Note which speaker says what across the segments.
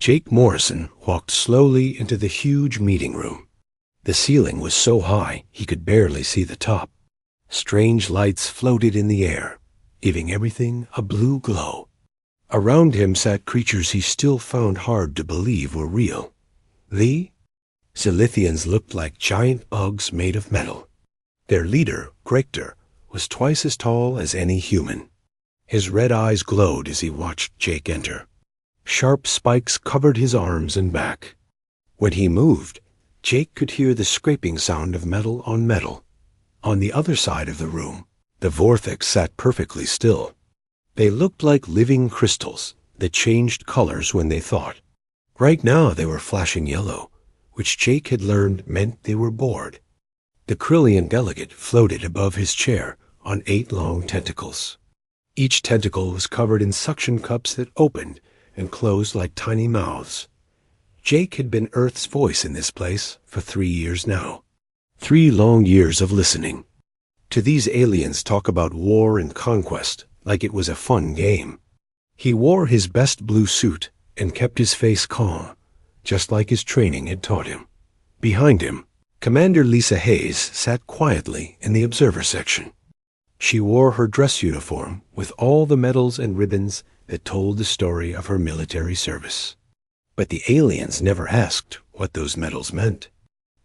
Speaker 1: Jake Morrison walked slowly into the huge meeting room. The ceiling was so high he could barely see the top. Strange lights floated in the air, giving everything a blue glow. Around him sat creatures he still found hard to believe were real. The Zilithians looked like giant bugs made of metal. Their leader, Gregtor, was twice as tall as any human. His red eyes glowed as he watched Jake enter. Sharp spikes covered his arms and back. When he moved, Jake could hear the scraping sound of metal on metal. On the other side of the room, the Vortex sat perfectly still. They looked like living crystals that changed colors when they thought. Right now they were flashing yellow, which Jake had learned meant they were bored. The Krillian delegate floated above his chair on 8 long tentacles. Each tentacle was covered in suction cups that opened and closed like tiny mouths. Jake had been Earth's voice in this place for 3 years now. 3 long years of listening. To these aliens talk about war and conquest like it was a fun game. He wore his best blue suit and kept his face calm, just like his training had taught him. Behind him, Commander Lisa Hayes sat quietly in the observer section. She wore her dress uniform with all the medals and ribbons that told the story of her military service. But the aliens never asked what those medals meant.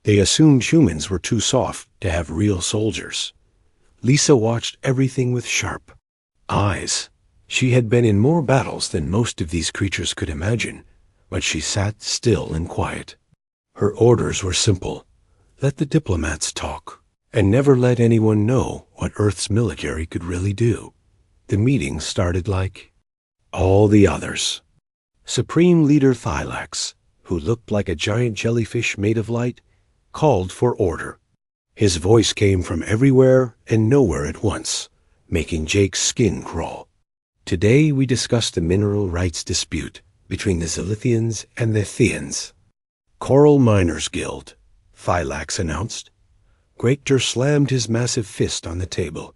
Speaker 1: They assumed humans were too soft to have real soldiers. Lisa watched everything with sharp eyes. She had been in more battles than most of these creatures could imagine, but she sat still and quiet. Her orders were simple. Let the diplomats talk, and never let anyone know what Earth's military could really do. The meeting started like all the others. Supreme Leader Thylax, who looked like a giant jellyfish made of light, called for order. His voice came from everywhere and nowhere at once, making Jake's skin crawl. Today we discussed the mineral rights dispute between the Zilithians and the Theans. Coral Miners Guild, Thylax announced. Gregtor slammed his massive fist on the table.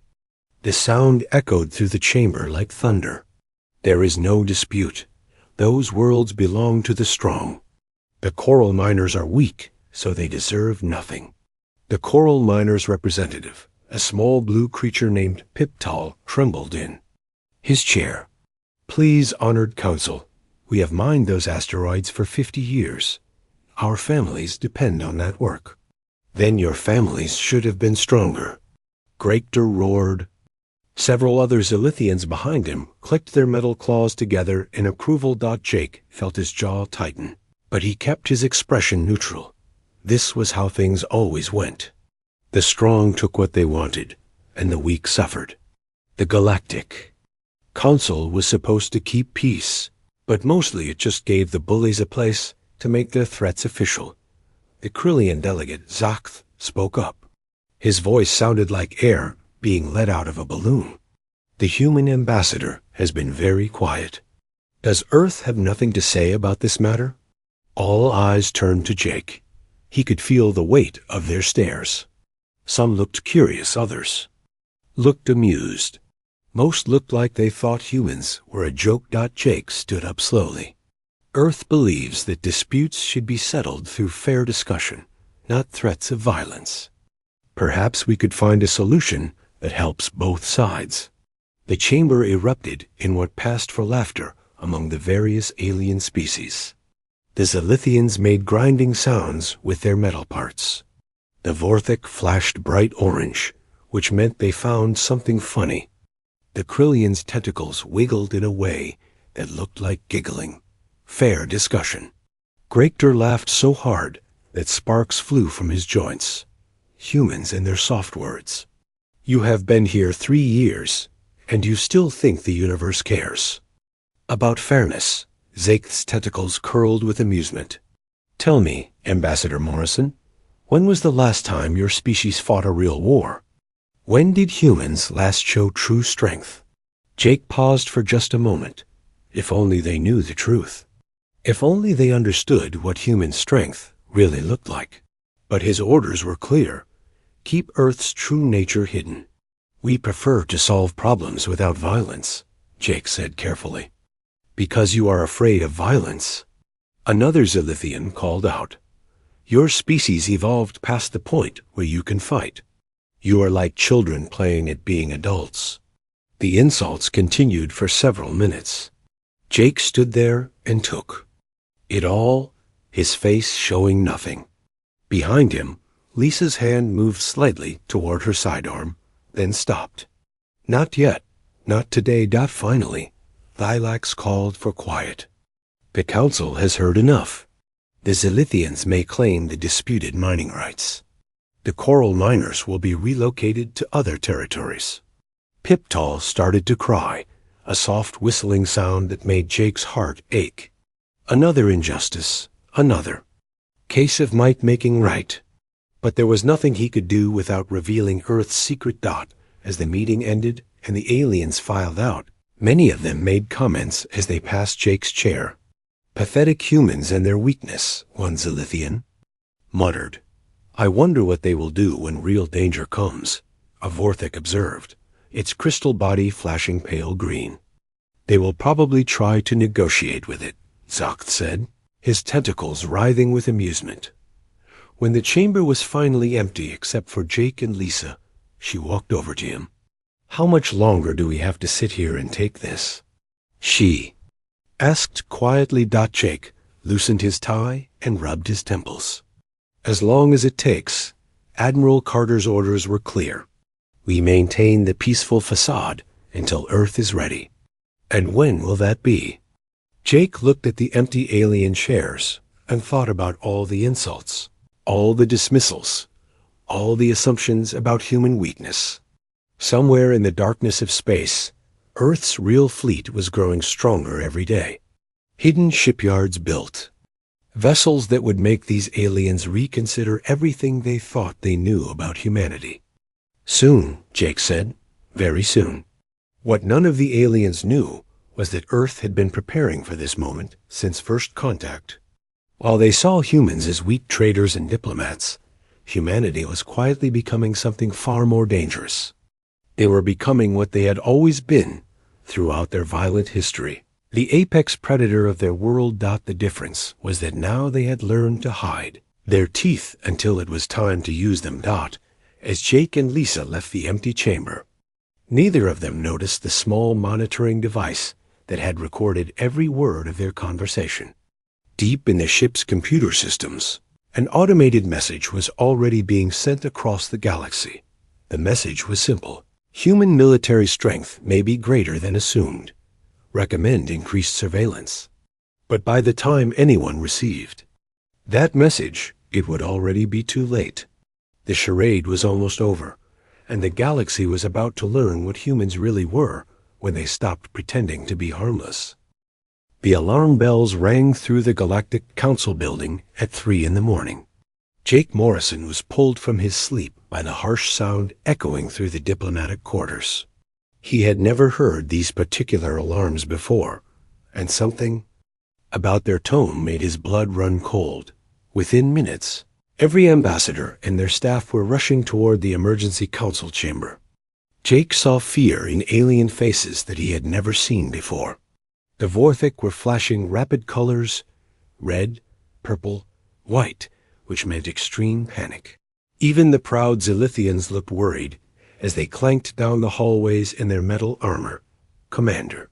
Speaker 1: The sound echoed through the chamber like thunder. There is no dispute. Those worlds belong to the strong. The coral miners are weak, so they deserve nothing. The coral miners' representative, a small blue creature named Piptal, trembled in his chair. Please, honored council, we have mined those asteroids for 50 years. Our families depend on that work. Then your families should have been stronger. Gregtor roared. Several other Zilithians behind him clicked their metal claws together in approval. Jake felt his jaw tighten, but he kept his expression neutral. This was how things always went. The strong took what they wanted, and the weak suffered. The Galactic Council was supposed to keep peace, but mostly it just gave the bullies a place to make their threats official. The Krillian delegate, Zakth, spoke up. His voice sounded like air being let out of a balloon. The human ambassador has been very quiet. Does Earth have nothing to say about this matter? All eyes turned to Jake. He could feel the weight of their stares. Some looked curious, others looked amused. Most looked like they thought humans were a joke. Jake stood up slowly. Earth believes that disputes should be settled through fair discussion, not threats of violence. Perhaps we could find a solution that helps both sides. The chamber erupted in what passed for laughter among the various alien species. The Zilithians made grinding sounds with their metal parts. The Vorthek flashed bright orange, which meant they found something funny. The Krillians' tentacles wiggled in a way that looked like giggling. Fair discussion. Gregtor laughed so hard that sparks flew from his joints. Humans and their soft words. You have been here 3 years, and you still think the universe cares. About fairness, Zakth's tentacles curled with amusement. Tell me, Ambassador Morrison, when was the last time your species fought a real war? When did humans last show true strength? Jake paused for just a moment. If only they knew the truth. If only they understood what human strength really looked like. But his orders were clear. Keep Earth's true nature hidden. We prefer to solve problems without violence, Jake said carefully. Because you are afraid of violence? Another Zilithian called out, "Your species evolved past the point where you can fight. You are like children playing at being adults." The insults continued for several minutes. Jake stood there and took it all, his face showing nothing. Behind him, Lisa's hand moved slightly toward her sidearm, then stopped. "Not yet. Not today. Finally." Thylax called for quiet. "The Council has heard enough. The Zilithians may claim the disputed mining rights. The coral miners will be relocated to other territories." Piptol started to cry, a soft whistling sound that made Jake's heart ache. Another injustice, another. Case of might making right. But there was nothing he could do without revealing Earth's secret dot as the meeting ended and the aliens filed out. Many of them made comments as they passed Jake's chair. "Pathetic humans and their weakness," one Zilithian muttered. "I wonder what they will do when real danger comes," a Vorthik observed, its crystal body flashing pale green. "They will probably try to negotiate with it," Zocht said, his tentacles writhing with amusement. When the chamber was finally empty except for Jake and Lisa, she walked over to him. "How much longer do we have to sit here and take this?" She asked quietly. Jake loosened his tie and rubbed his temples. "As long as it takes." Admiral Carter's orders were clear. "We maintain the peaceful facade until Earth is ready." "And when will that be?" Jake looked at the empty alien chairs and thought about all the insults, all the dismissals, all the assumptions about human weakness. Somewhere in the darkness of space, Earth's real fleet was growing stronger every day. Hidden shipyards built. Vessels that would make these aliens reconsider everything they thought they knew about humanity. Soon, Jake said, very soon. What none of the aliens knew was that Earth had been preparing for this moment since first contact. While they saw humans as weak traders and diplomats, humanity was quietly becoming something far more dangerous. They were becoming what they had always been throughout their violent history. The apex predator of their world. The difference was that now they had learned to hide their teeth until it was time to use them. As Jake and Lisa left the empty chamber, neither of them noticed the small monitoring device that had recorded every word of their conversation. Deep in the ship's computer systems, an automated message was already being sent across the galaxy. The message was simple. Human military strength may be greater than assumed. Recommend increased surveillance. But by the time anyone received that message, it would already be too late. The charade was almost over, and the galaxy was about to learn what humans really were when they stopped pretending to be harmless. The alarm bells rang through the Galactic Council building at 3 a.m. Jake Morrison was pulled from his sleep by the harsh sound echoing through the diplomatic quarters. He had never heard these particular alarms before, and something about their tone made his blood run cold. Within minutes, every ambassador and their staff were rushing toward the emergency council chamber. Jake saw fear in alien faces that he had never seen before. The Vorthik were flashing rapid colors, red, purple, white, which meant extreme panic. Even the proud Zilithians looked worried as they clanked down the hallways in their metal armor. "Commander."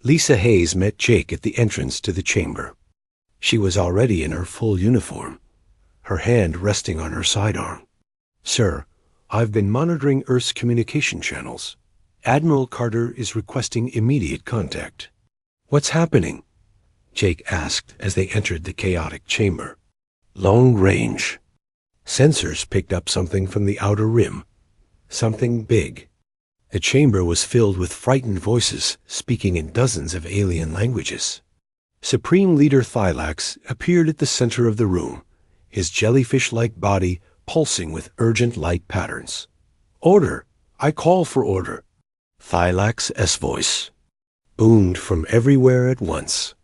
Speaker 1: Lisa Hayes met Jake at the entrance to the chamber. She was already in her full uniform, her hand resting on her sidearm. "Sir, I've been monitoring Earth's communication channels. Admiral Carter is requesting immediate contact." "What's happening?" Jake asked as they entered the chaotic chamber. "Long range." Sensors picked up something from the outer rim. Something big. The chamber was filled with frightened voices speaking in dozens of alien languages. Supreme Leader Thylax appeared at the center of the room, his jellyfish-like body pulsing with urgent light patterns. "Order! I call for order!" Thylax's voice boomed from everywhere at once.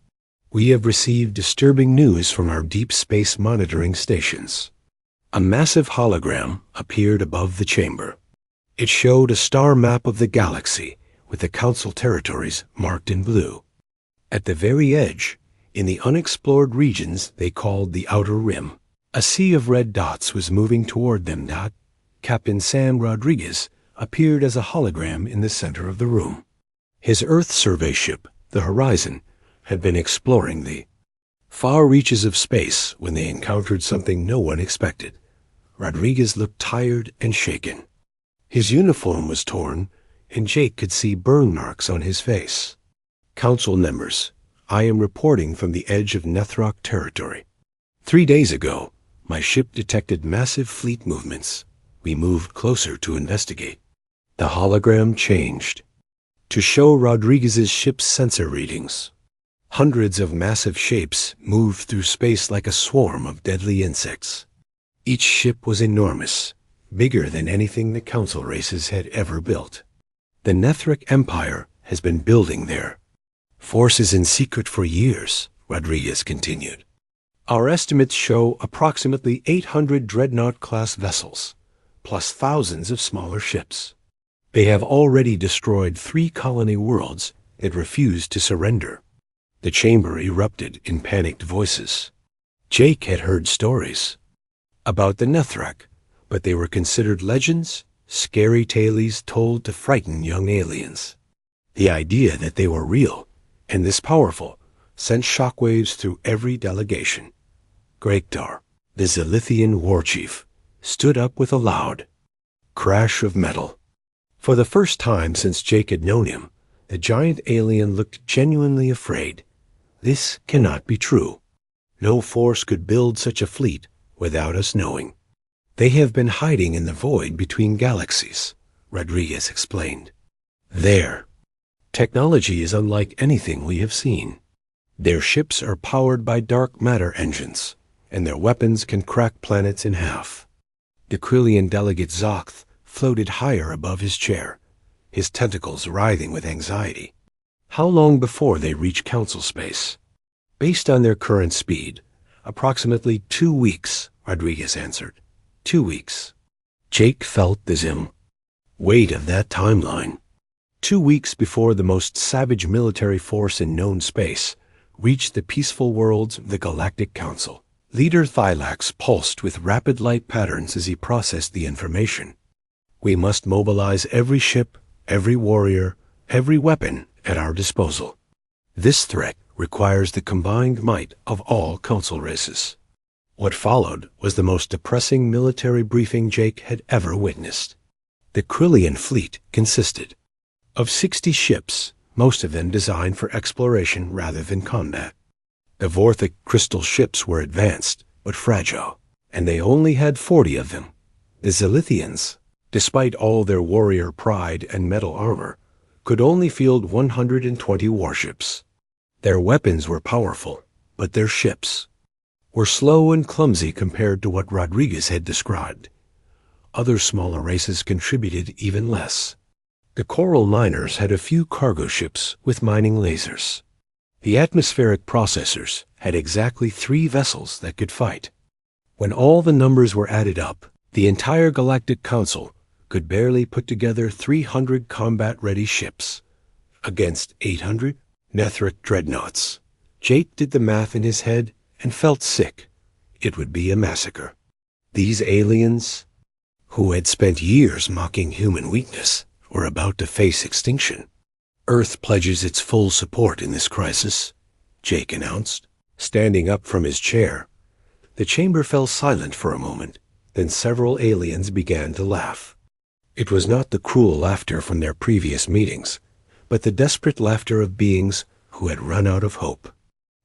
Speaker 1: "We have received disturbing news from our deep space monitoring stations." A massive hologram appeared above the chamber. It showed a star map of the galaxy with the council territories marked in blue. At the very edge, In the unexplored regions they called the Outer Rim, a sea of red dots was moving toward them. Captain Sam Rodriguez appeared as a hologram in the center of the room. His Earth survey ship, the Horizon, had been exploring the far reaches of space when they encountered something no one expected. Rodriguez looked tired and shaken. His uniform was torn, and Jake could see burn marks on his face. Council members, I am reporting from the edge of Nethrok territory. 3 days ago, my ship detected massive fleet movements. We moved closer to investigate. The hologram changed to show Rodriguez's ship's sensor readings. Hundreds of massive shapes moved through space like a swarm of deadly insects. Each ship was enormous, bigger than anything the Council races had ever built. The Nethrok Empire has been building there. Forces in secret for years, Rodriguez continued. Our estimates show approximately 800 Dreadnought-class vessels, plus thousands of smaller ships. They have already destroyed 3 colony worlds that refused to surrender. The chamber erupted in panicked voices. Jake had heard stories about the Nethrok, but they were considered legends, scary tales told to frighten young aliens. The idea that they were real and this powerful sent shockwaves through every delegation. Gregtar, the Zilithian war chief, stood up with a loud crash of metal. For the first time since Jake had known him, the giant alien looked genuinely afraid. This cannot be true. No force could build such a fleet without us knowing. They have been hiding in the void between galaxies, Rodriguez explained. Their technology is unlike anything we have seen. Their ships are powered by dark matter engines, and their weapons can crack planets in half. The Krillian delegate Zoth floated higher above his chair, his tentacles writhing with anxiety. How long before they reach Council space? Based on their current speed, approximately 2 weeks, Rodriguez answered. 2 weeks. Jake felt the weight of that timeline. 2 weeks before the most savage military force in known space reached the peaceful worlds of the Galactic Council. Leader Thylax pulsed with rapid light patterns as he processed the information. We must mobilize every ship, every warrior, every weapon at our disposal. This threat requires the combined might of all Council races. What followed was the most depressing military briefing Jake had ever witnessed. The Krillian fleet consisted of 60 ships, most of them designed for exploration rather than combat. The Vorthic crystal ships were advanced, but fragile, and they only had 40 of them. The Zilithians, despite all their warrior pride and metal armor, could only field 120 warships. Their weapons were powerful, but their ships were slow and clumsy compared to what Rodriguez had described. Other smaller races contributed even less. The Coral miners had a few cargo ships with mining lasers. The atmospheric processors had exactly 3 vessels that could fight. When all the numbers were added up, the entire Galactic Council could barely put together 300 combat-ready ships against 800 Nethrok dreadnoughts. Jake did the math in his head and felt sick. It would be a massacre. These aliens, who had spent years mocking human weakness, were about to face extinction. Earth pledges its full support in this crisis, Jake announced, standing up from his chair. The chamber fell silent for a moment, then several aliens began to laugh. It was not the cruel laughter from their previous meetings, but the desperate laughter of beings who had run out of hope.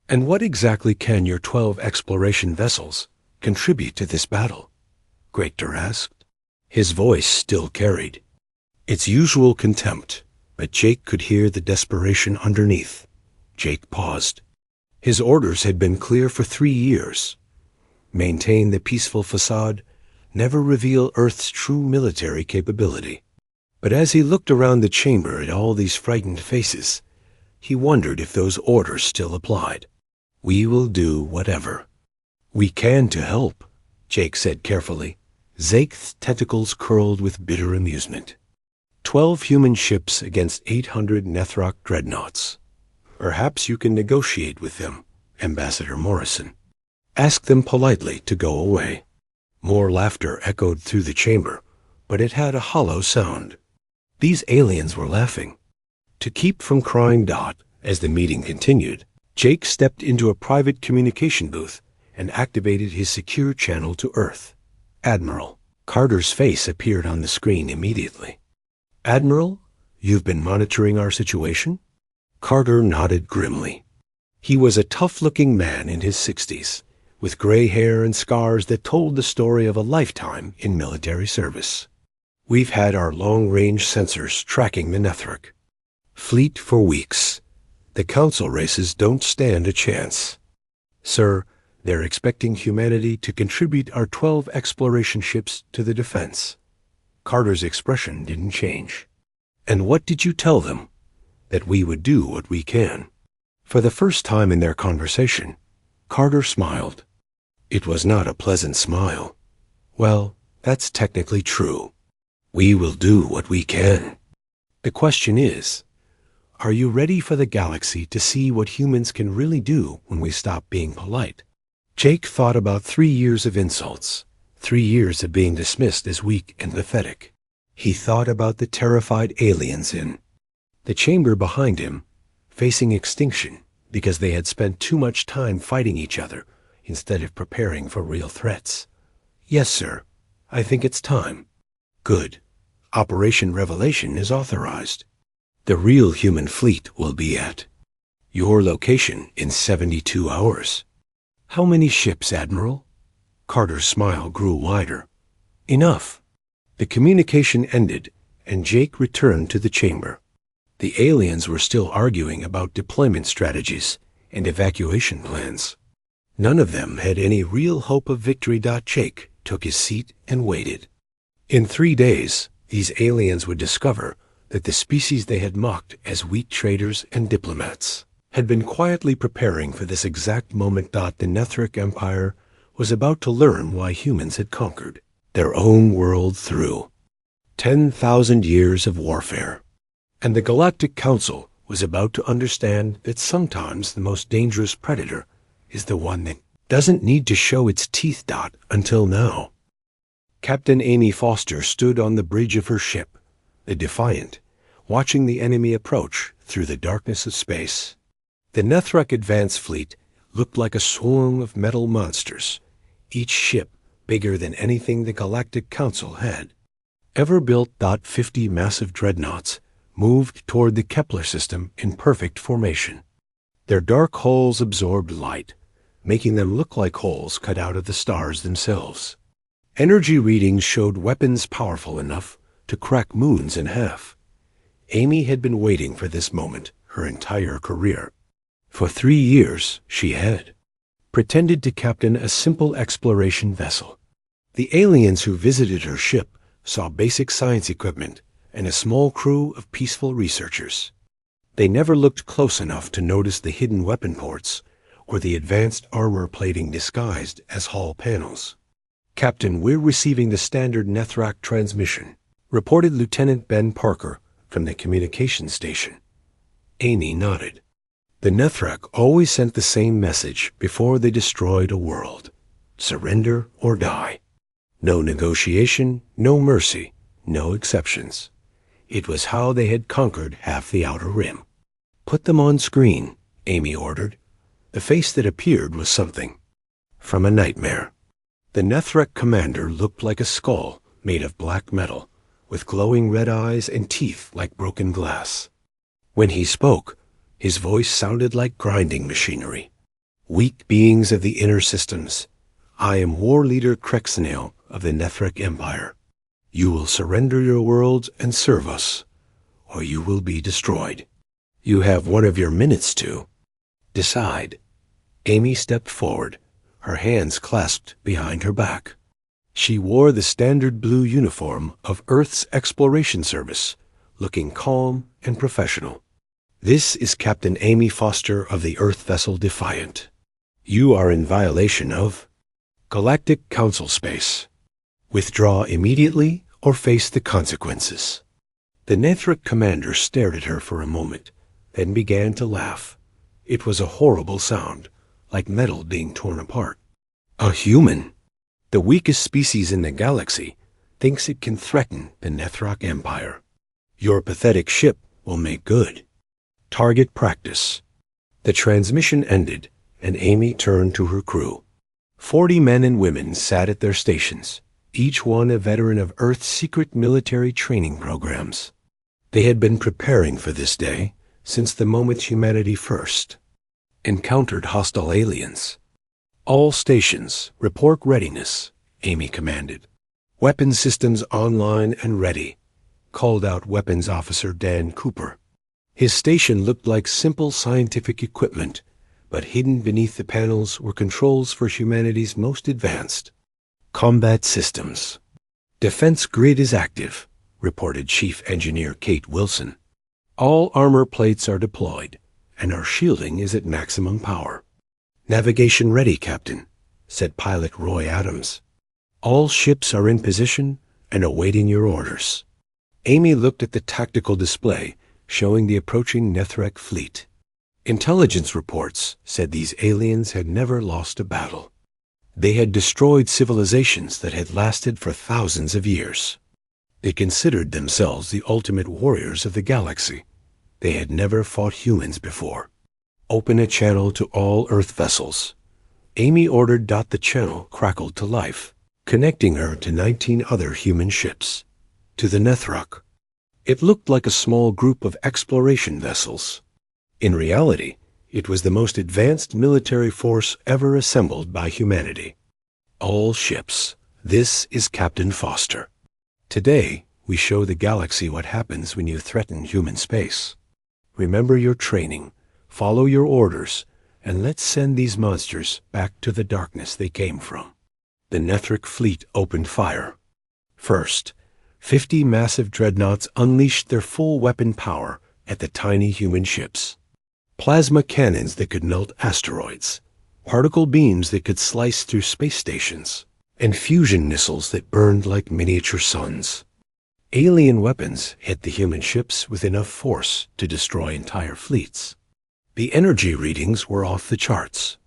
Speaker 1: And what exactly can your 12 exploration vessels contribute to this battle? Gregtar asked. His voice still carried its usual contempt, but Jake could hear the desperation underneath. Jake paused. His orders had been clear for 3 years. Maintain the peaceful facade, never reveal Earth's true military capability. But as he looked around the chamber at all these frightened faces, he wondered if those orders still applied. We will do whatever we can to help, Jake said carefully. Zaketh's tentacles curled with bitter amusement. 12 human ships against 800 Nethrok dreadnoughts. Perhaps you can negotiate with them Ambassador Morrison. Ask them politely to go away. More laughter echoed through the chamber, but it had a hollow sound. These aliens were laughing. To keep from crying as the meeting continued, Jake stepped into a private communication booth and activated his secure channel to Earth. Admiral. Carter's face appeared on the screen immediately. Admiral, you've been monitoring our situation? Carter nodded grimly. He was a tough-looking man in his 60s, with gray hair and scars that told the story of a lifetime in military service. We've had our long-range sensors tracking the Nethruk fleet for weeks. The Council races don't stand a chance. Sir, they're expecting humanity to contribute our 12 exploration ships to the defense. Carter's expression didn't change. And what did you tell them? That we would do what we can. For the first time in their conversation, Carter smiled. It was not a pleasant smile. Well, that's technically true. We will do what we can. The question is, are you ready for the galaxy to see what humans can really do when we stop being polite? Jake thought about 3 years of insults, 3 years of being dismissed as weak and pathetic. He thought about the terrified aliens in the chamber behind him, facing extinction because they had spent too much time fighting each other instead of preparing for real threats. Yes, sir. I think it's time. Good. Operation Revelation is authorized. The real human fleet will be at your location in 72 hours. How many ships, Admiral? Carter's smile grew wider. Enough. The communication ended, and Jake returned to the chamber. The aliens were still arguing about deployment strategies and evacuation plans. None of them had any real hope of victory. Jake took his seat and waited. In 3 days, these aliens would discover that the species they had mocked as weak traders and diplomats had been quietly preparing for this exact moment. The Nethruk Empire was about to learn why humans had conquered their own world through 10,000 years of warfare. And the Galactic Council was about to understand that sometimes the most dangerous predator is the one that doesn't need to show its teeth. Until now. Captain Amy Foster stood on the bridge of her ship, the Defiant, watching the enemy approach through the darkness of space. The Nethruk advance fleet looked like a swarm of metal monsters, each ship bigger than anything the Galactic Council had ever built. 50 massive dreadnoughts moved toward the Kepler system in perfect formation. Their dark hulls absorbed light, making them look like holes cut out of the stars themselves. Energy readings showed weapons powerful enough to crack moons in half. Amy had been waiting for this moment her entire career. For 3 years, she had pretended to captain a simple exploration vessel. The aliens who visited her ship saw basic science equipment and a small crew of peaceful researchers. They never looked close enough to notice the hidden weapon ports or the advanced armor plating disguised as hull panels. Captain, we're receiving the standard Nethruk transmission, reported Lieutenant Ben Parker from the communications station. Amy nodded. The Nethruk always sent the same message before they destroyed a world. Surrender or die. No negotiation, no mercy, no exceptions. It was how they had conquered half the Outer Rim. Put them on screen, Amy ordered. The face that appeared was something from a nightmare. The Nethruk commander looked like a skull made of black metal, with glowing red eyes and teeth like broken glass. When he spoke, his voice sounded like grinding machinery. Weak beings of the inner systems, I am War Leader Krexnail of the Nethruk Empire. You will surrender your worlds and serve us, or you will be destroyed. You have one of your minutes to decide. Amy stepped forward, her hands clasped behind her back. She wore the standard blue uniform of Earth's Exploration Service, looking calm and professional. This is Captain Amy Foster of the Earth vessel Defiant. You are in violation of Galactic Council space. Withdraw immediately or face the consequences. The Nethruk commander stared at her for a moment, then began to laugh. It was a horrible sound, like metal being torn apart. A human, the weakest species in the galaxy, thinks it can threaten the Nethrok Empire. Your pathetic ship will make good. Target practice. The transmission ended, and Amy turned to her crew. 40 men and women sat at their stations, each one a veteran of Earth's secret military training programs. They had been preparing for this day since the moment humanity first encountered hostile aliens. All stations, report readiness, Amy commanded. Weapon systems online and ready, called out Weapons Officer Dan Cooper. His station looked like simple scientific equipment, but hidden beneath the panels were controls for humanity's most advanced combat systems. Defense grid is active, reported Chief Engineer Kate Wilson. All armor plates are deployed, and our shielding is at maximum power. Navigation ready, Captain, said Pilot Roy Adams. All ships are in position and awaiting your orders. Amy looked at the tactical display showing the approaching Nethrok fleet. Intelligence reports said these aliens had never lost a battle. They had destroyed civilizations that had lasted for thousands of years. They considered themselves the ultimate warriors of the galaxy. They had never fought humans before. Open a channel to all Earth vessels. Amy ordered. The channel crackled to life, connecting her to 19 other human ships. To the Nethrok. It looked like a small group of exploration vessels. In reality, it was the most advanced military force ever assembled by humanity. All ships. This is Captain Foster. Today, we show the galaxy what happens when you threaten human space. Remember your training, follow your orders, and let's send these monsters back to the darkness they came from. The Nethrok fleet opened fire. First, 50 massive dreadnoughts unleashed their full weapon power at the tiny human ships. Plasma cannons that could melt asteroids, particle beams that could slice through space stations, and fusion missiles that burned like miniature suns. Alien weapons hit the human ships with enough force to destroy entire fleets. The energy readings were off the charts.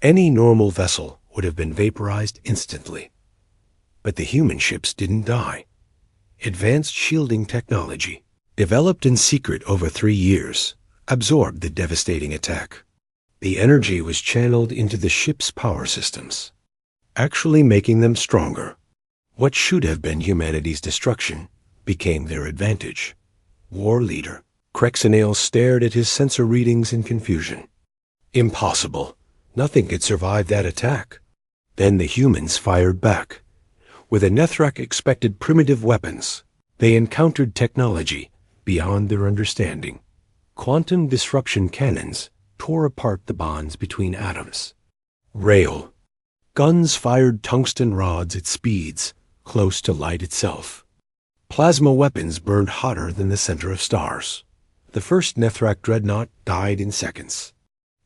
Speaker 1: Any normal vessel would have been vaporized instantly. But the human ships didn't die. Advanced shielding technology, developed in secret over 3 years, absorbed the devastating attack. The energy was channeled into the ship's power systems, actually making them stronger. What should have been humanity's destruction became their advantage. War leader Crexenale stared at his sensor readings in confusion. Impossible. Nothing could survive that attack. Then the humans fired back. Where the Nethrok expected primitive weapons, they encountered technology beyond their understanding. Quantum disruption cannons tore apart the bonds between atoms. Rail. Guns fired tungsten rods at speeds close to light itself. Plasma weapons burned hotter than the center of stars. The first Nethrok dreadnought died in seconds.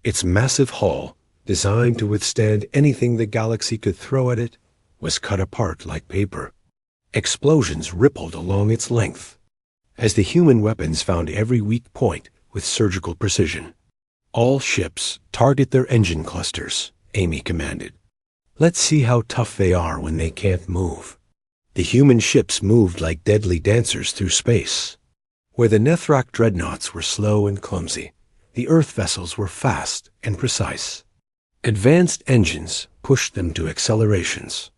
Speaker 1: Its massive hull, designed to withstand anything the galaxy could throw at it, was cut apart like paper. Explosions rippled along its length, as the human weapons found every weak point with surgical precision. All ships target their engine clusters, Amy commanded. Let's see how tough they are when they can't move. The human ships moved like deadly dancers through space. Where the Nethrok dreadnoughts were slow and clumsy, the Earth vessels were fast and precise. Advanced engines pushed them to accelerations.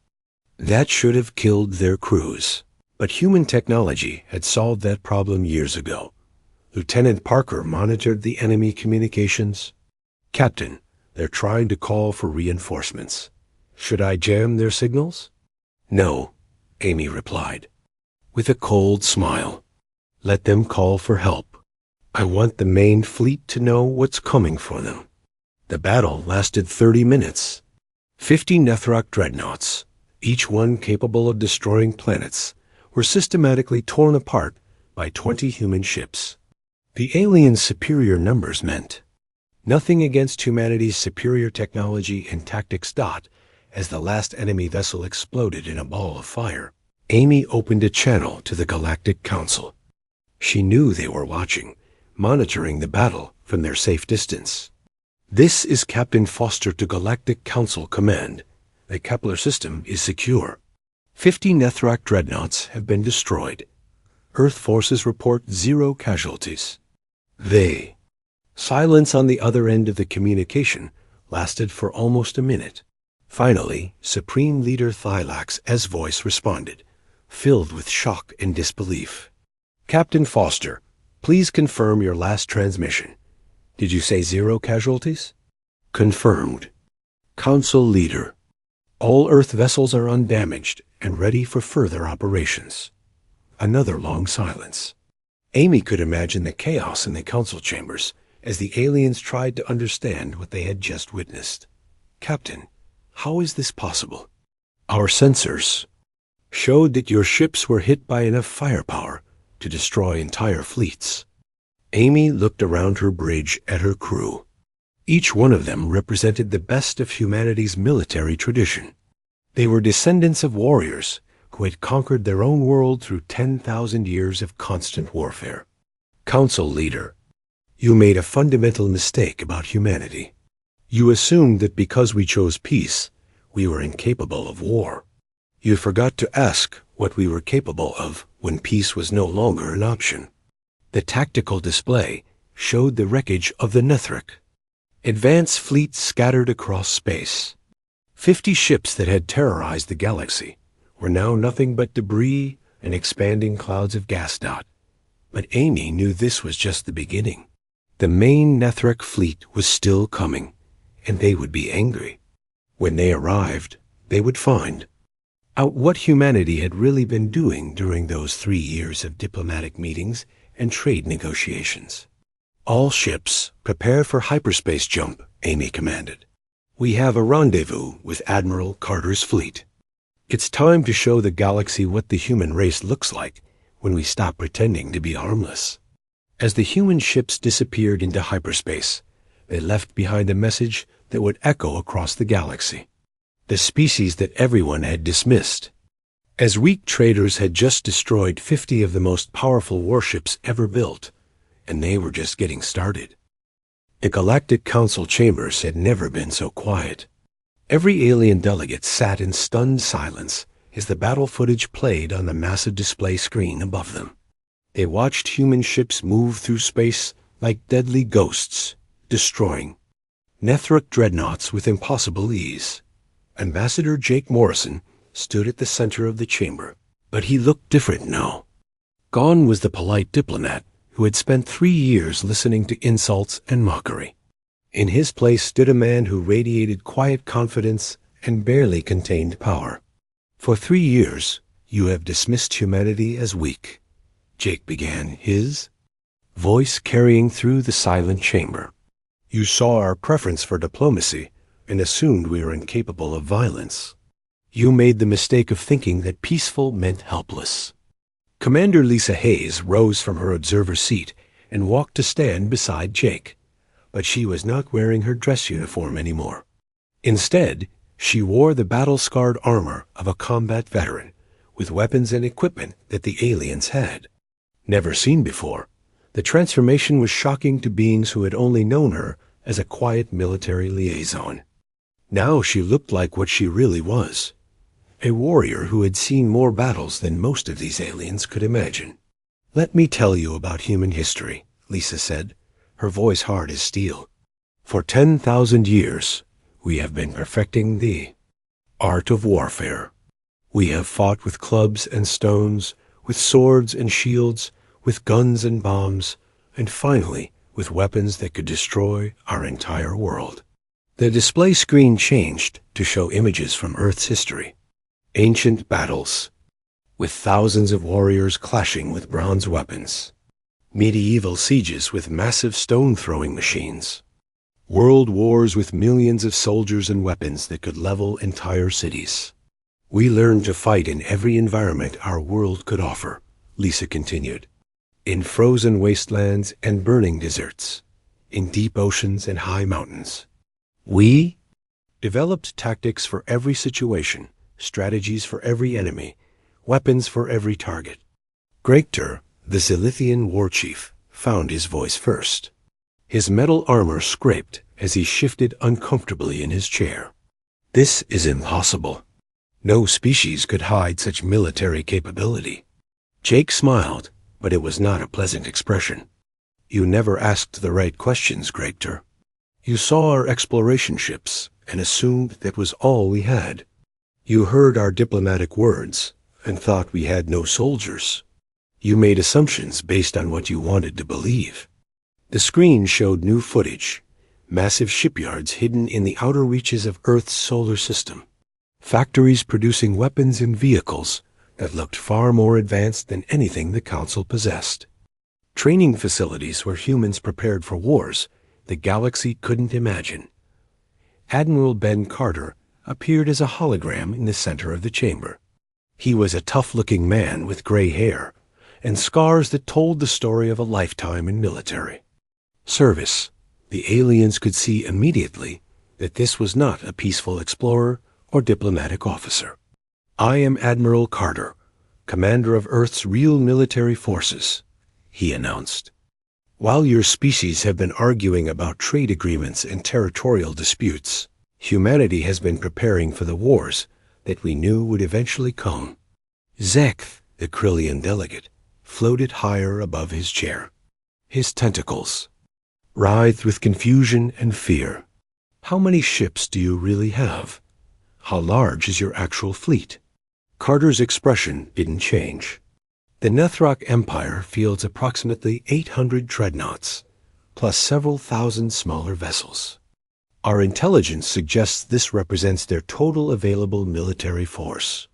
Speaker 1: That should have killed their crews, but human technology had solved that problem years ago. Lieutenant Parker monitored the enemy communications. Captain, they're trying to call for reinforcements. Should I jam their signals? No, Amy replied, with a cold smile. Let them call for help. I want the main fleet to know what's coming for them. The battle lasted 30 minutes. 50 Nethrok dreadnoughts, each one capable of destroying planets, were systematically torn apart by 20 human ships. The aliens' superior numbers meant nothing against humanity's superior technology and tactics. As the last enemy vessel exploded in a ball of fire, Amy opened a channel to the Galactic Council. She knew they were watching, monitoring the battle from their safe distance. This is Captain Foster to Galactic Council Command. The Kepler system is secure. 50 Nethrak dreadnoughts have been destroyed. Earth forces report 0 casualties. Silence on the other end of the communication lasted for almost a minute. Finally, Supreme Leader Thylax's voice responded, filled with shock and disbelief. Captain Foster, please confirm your last transmission. Did you say 0 casualties? Confirmed. Council Leader, all Earth vessels are undamaged and ready for further operations. Another long silence. Amy could imagine the chaos in the council chambers as the aliens tried to understand what they had just witnessed. Captain, how is this possible? Our sensors showed that your ships were hit by enough firepower to destroy entire fleets. Amy looked around her bridge at her crew. Each one of them represented the best of humanity's military tradition. They were descendants of warriors who had conquered their own world through 10,000 years of constant warfare. Council Leader, you made a fundamental mistake about humanity. You assumed that because we chose peace, we were incapable of war. You forgot to ask what we were capable of when peace was no longer an option. The tactical display showed the wreckage of the Nethrak. Advance fleets scattered across space. 50 ships that had terrorized the galaxy were now nothing but debris and expanding clouds of gas dot. But Amy knew this was just the beginning. The main Nethrak fleet was still coming, and they would be angry. When they arrived, they would find out what humanity had really been doing during those 3 years of diplomatic meetings and trade negotiations. All ships, prepare for hyperspace jump, Amy commanded. We have a rendezvous with Admiral Carter's fleet. It's time to show the galaxy what the human race looks like when we stop pretending to be harmless. As the human ships disappeared into hyperspace, they left behind a message that would echo across the galaxy. The species that everyone had dismissed, as weak traders had just destroyed 50 of the most powerful warships ever built, and they were just getting started. The Galactic Council chambers had never been so quiet. Every alien delegate sat in stunned silence as the battle footage played on the massive display screen above them. They watched human ships move through space like deadly ghosts, destroying Nethrak dreadnoughts with impossible ease. Ambassador Jake Morrison stood at the center of the chamber, but he looked different now. Gone was the polite diplomat who had spent 3 years listening to insults and mockery. In his place stood a man who radiated quiet confidence and barely contained power. For 3 years, you have dismissed humanity as weak, Jake began, his voice carrying through the silent chamber. You saw our preference for diplomacy and assumed we were incapable of violence. You made the mistake of thinking that peaceful meant helpless. Commander Lisa Hayes rose from her observer seat and walked to stand beside Jake, but she was not wearing her dress uniform anymore. Instead, she wore the battle-scarred armor of a combat veteran, with weapons and equipment that the aliens had. Never seen before, the transformation was shocking to beings who had only known her as a quiet military liaison. Now she looked like what she really was, a warrior who had seen more battles than most of these aliens could imagine. Let me tell you about human history, Lisa said, her voice hard as steel. For 10,000 years, we have been perfecting the art of warfare. We have fought with clubs and stones, with swords and shields, with guns and bombs, and finally with weapons that could destroy our entire world. The display screen changed to show images from Earth's history. Ancient battles, with thousands of warriors clashing with bronze weapons. Medieval sieges with massive stone-throwing machines. World wars with millions of soldiers and weapons that could level entire cities. We learned to fight in every environment our world could offer, Lisa continued. In frozen wastelands and burning deserts, in deep oceans and high mountains. We developed tactics for every situation, strategies for every enemy, weapons for every target. Gregter, the Zilithian war chief, found his voice first. His metal armor scraped as he shifted uncomfortably in his chair. This is impossible. No species could hide such military capability. Jake smiled, but it was not a pleasant expression. You never asked the right questions, Gregtor. You saw our exploration ships and assumed that was all we had. You heard our diplomatic words and thought we had no soldiers. You made assumptions based on what you wanted to believe. The screen showed new footage, massive shipyards hidden in the outer reaches of Earth's solar system, factories producing weapons and vehicles that looked far more advanced than anything the Council possessed. Training facilities where humans prepared for wars the galaxy couldn't imagine. Admiral Ben Carter appeared as a hologram in the center of the chamber. He was a tough-looking man with gray hair and scars that told the story of a lifetime in military service. The aliens could see immediately that this was not a peaceful explorer or diplomatic officer. I am Admiral Carter, commander of Earth's real military forces, he announced. While your species have been arguing about trade agreements and territorial disputes, humanity has been preparing for the wars that we knew would eventually come. Zekth, the Krillian delegate, floated higher above his chair. His tentacles writhed with confusion and fear. How many ships do you really have? How large is your actual fleet? Carter's expression didn't change. The Nethrok Empire fields approximately 800 dreadnoughts, plus several thousand smaller vessels. Our intelligence suggests this represents their total available military force.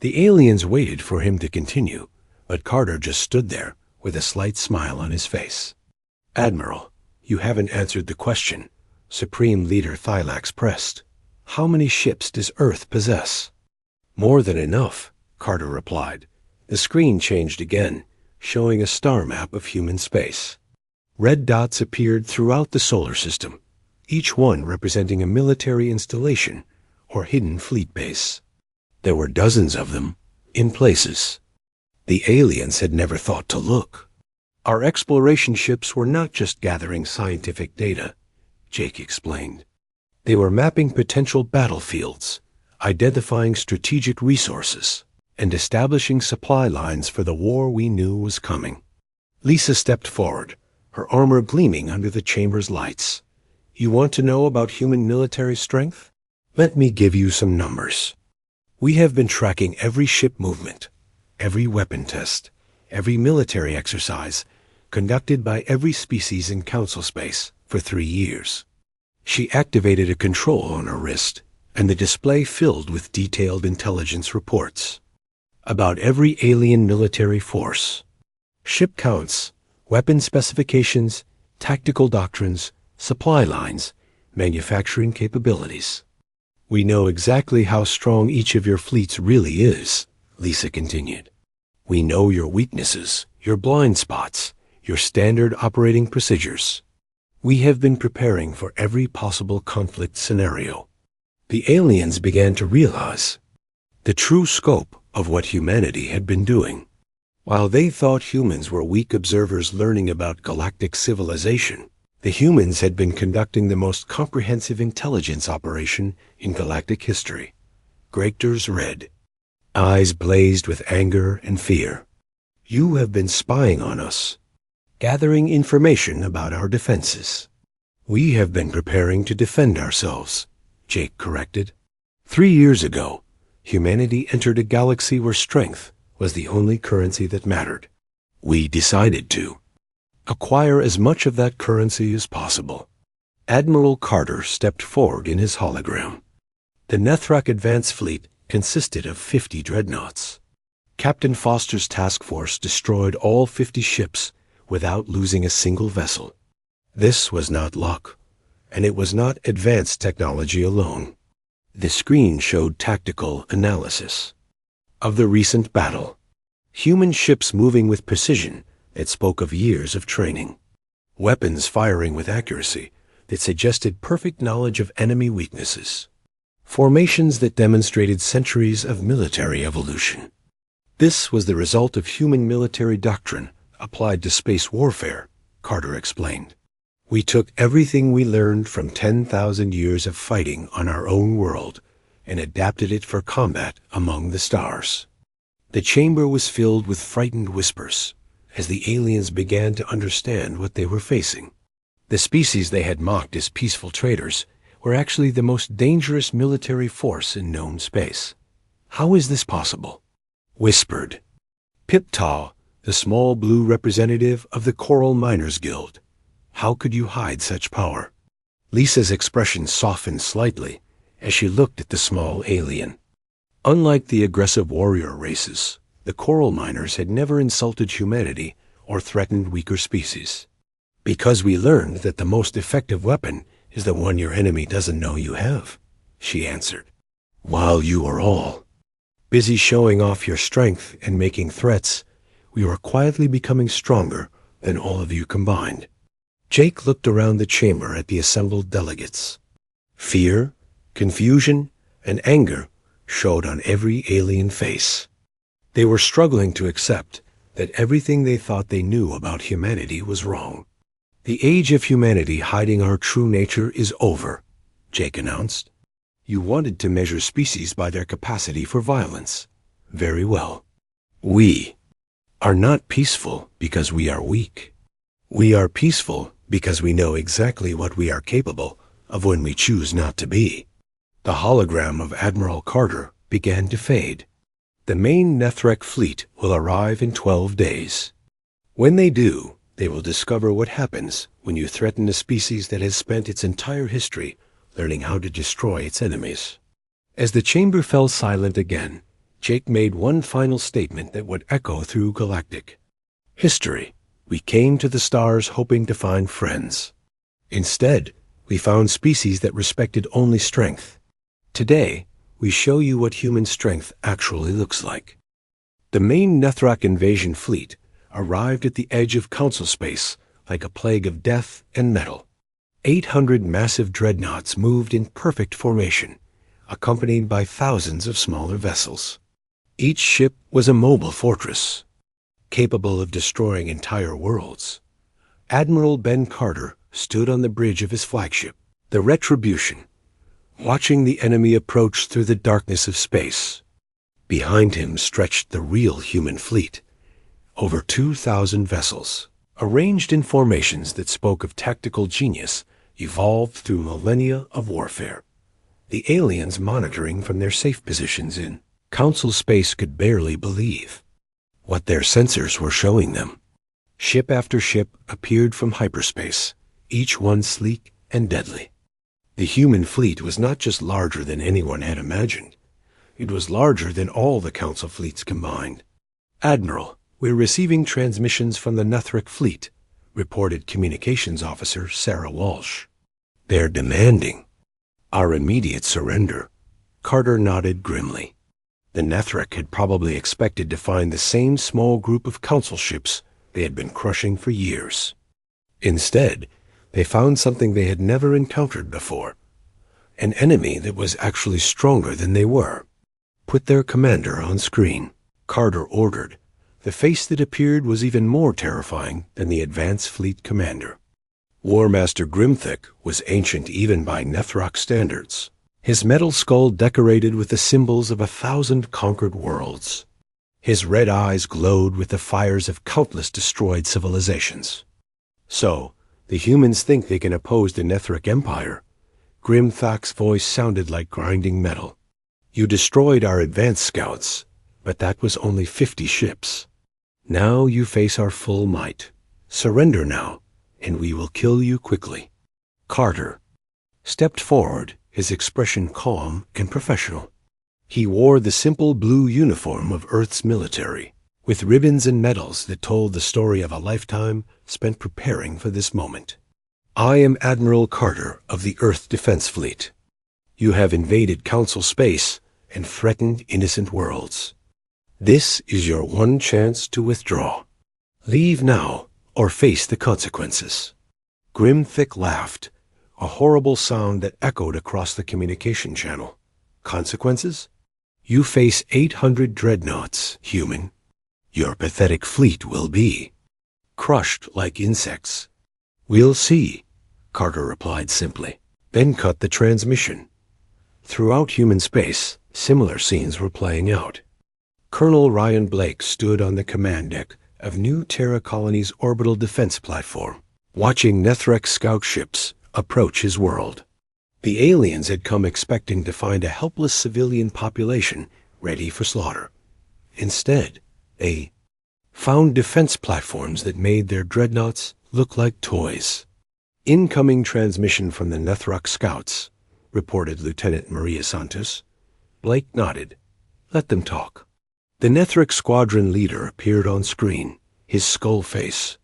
Speaker 1: The aliens waited for him to continue, but Carter just stood there with a slight smile on his face. Admiral, you haven't answered the question, Supreme Leader Thylax pressed. How many ships does Earth possess? More than enough, Carter replied. The screen changed again, showing a star map of human space. Red dots appeared throughout the solar system, each one representing a military installation or hidden fleet base. There were dozens of them, in places. The aliens had never thought to look. Our exploration ships were not just gathering scientific data, Jake explained. They were mapping potential battlefields, identifying strategic resources, and establishing supply lines for the war we knew was coming. Lisa stepped forward, her armor gleaming under the chamber's lights. You want to know about human military strength? Let me give you some numbers. We have been tracking every ship movement, every weapon test, every military exercise conducted by every species in Council space for 3 years. She activated a control on her wrist, and the display filled with detailed intelligence reports about every alien military force. Ship counts, weapon specifications, tactical doctrines, supply lines, manufacturing capabilities. We know exactly how strong each of your fleets really is, Lisa continued. We know your weaknesses, your blind spots, your standard operating procedures. We have been preparing for every possible conflict scenario. The aliens began to realize the true scope of what humanity had been doing. While they thought humans were weak observers learning about galactic civilization, the humans had been conducting the most comprehensive intelligence operation in galactic history. Gregtor's red. Eyes blazed with anger and fear. You have been spying on us, gathering information about our defenses. We have been preparing to defend ourselves, Jake corrected. 3 years ago, humanity entered a galaxy where strength was the only currency that mattered. We decided to acquire as much of that currency as possible. Admiral Carter stepped forward in his hologram. The Nethrok Advance Fleet consisted of 50 dreadnoughts. Captain Foster's task force destroyed all 50 ships without losing a single vessel. This was not luck, and it was not advanced technology alone. The screen showed tactical analysis of the recent battle. Human ships moving with precision that spoke of years of training. Weapons firing with accuracy that suggested perfect knowledge of enemy weaknesses. Formations that demonstrated centuries of military evolution. This was the result of human military doctrine applied to space warfare, Carter explained. We took everything we learned from 10,000 years of fighting on our own world and adapted it for combat among the stars. The chamber was filled with frightened whispers as the aliens began to understand what they were facing. The species they had mocked as peaceful traders were actually the most dangerous military force in known space. How is this possible? Whispered Piptaw, the small blue representative of the Coral Miners Guild. How could you hide such power? Lisa's expression softened slightly as she looked at the small alien. Unlike the aggressive warrior races, the coral miners had never insulted humanity or threatened weaker species. Because we learned that the most effective weapon is the one your enemy doesn't know you have, she answered. While you were all busy showing off your strength and making threats, we were quietly becoming stronger than all of you combined. Jake looked around the chamber at the assembled delegates. Fear, confusion, and anger showed on every alien face. They were struggling to accept that everything they thought they knew about humanity was wrong. The age of humanity hiding our true nature is over, Jake announced. You wanted to measure species by their capacity for violence. Very well. We are not peaceful because we are weak. We are peaceful because we know exactly what we are capable of when we choose not to be. The hologram of Admiral Carter began to fade. The main Nethrek fleet will arrive in 12 days. When they do, they will discover what happens when you threaten a species that has spent its entire history learning how to destroy its enemies. As the chamber fell silent again, Jake made one final statement that would echo through Galactic. History. We came to the stars hoping to find friends. Instead, we found species that respected only strength. Today, we show you what human strength actually looks like. The main Nethrok invasion fleet arrived at the edge of council space like a plague of death and metal. 800 massive dreadnoughts moved in perfect formation, accompanied by thousands of smaller vessels. Each ship was a mobile fortress, capable of destroying entire worlds. Admiral Ben Carter stood on the bridge of his flagship, the Retribution, watching the enemy approach through the darkness of space. Behind him stretched the real human fleet, over 2,000 vessels, arranged in formations that spoke of tactical genius evolved through millennia of warfare. The aliens monitoring from their safe positions in council space could barely believe what their sensors were showing them. Ship after ship appeared from hyperspace, each one sleek and deadly. The human fleet was not just larger than anyone had imagined. It was larger than all the council fleets combined. Admiral, we're receiving transmissions from the Nethrek fleet, reported Communications Officer Sarah Walsh. They're demanding our immediate surrender. Carter nodded grimly. The Nethrek had probably expected to find the same small group of council ships they had been crushing for years. Instead, they found something they had never encountered before, an enemy that was actually stronger than they were. Put their commander on screen, Carter ordered. The face that appeared was even more terrifying than the advance fleet commander. War Master Grimthick was ancient even by Nethrok standards, his metal skull decorated with the symbols of 1,000 conquered worlds. His red eyes glowed with the fires of countless destroyed civilizations. So, the humans think they can oppose the Nethrek Empire. Grimthak's voice sounded like grinding metal. You destroyed our advance scouts, but that was only 50 ships. Now you face our full might. Surrender now, and we will kill you quickly. Carter stepped forward, his expression calm and professional. He wore the simple blue uniform of Earth's military, with ribbons and medals that told the story of a lifetime spent preparing for this moment. I am Admiral Carter of the Earth Defense Fleet. You have invaded Council space and threatened innocent worlds. This is your one chance to withdraw. Leave now or face the consequences. Grimthick laughed, a horrible sound that echoed across the communication channel. Consequences? You face 800 dreadnoughts, human. Your pathetic fleet will be crushed like insects. We'll see Carter replied simply, then cut the transmission. Throughout human space, similar scenes were playing out. Colonel Ryan Blake stood on the command deck of New Terra Colony's orbital defense platform, watching Nethrek scout ships approach his world. The aliens had come expecting to find a helpless civilian population ready for slaughter. Instead, they found defense platforms that made their dreadnoughts look like toys. Incoming transmission from the Nethrek scouts, reported Lieutenant Maria Santos. Blake nodded. Let them talk. The Nethrek squadron leader appeared on screen, his skull face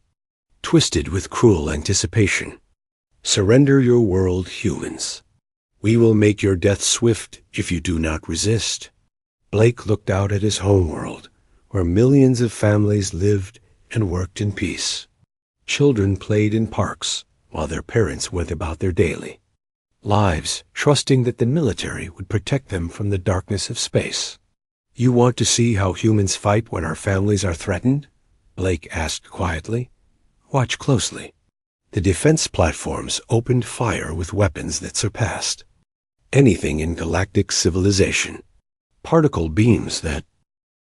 Speaker 1: twisted with cruel anticipation. Surrender your world, humans. We will make your death swift if you do not resist. Blake looked out at his homeworld, where millions of families lived and worked in peace. Children played in parks, while their parents went about their daily lives, trusting that the military would protect them from the darkness of space. You want to see how humans fight when our families are threatened? Blake asked quietly. Watch closely. The defense platforms opened fire with weapons that surpassed anything in galactic civilization. Particle beams that